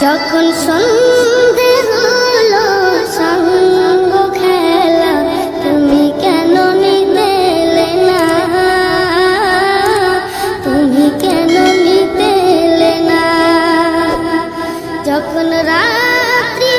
যখন সন্ধে হলো সঙ্গ খেলা, তুমি কেন নিতে এলে না, তুমি কেন নিতে এলে না। যখন রাত্রি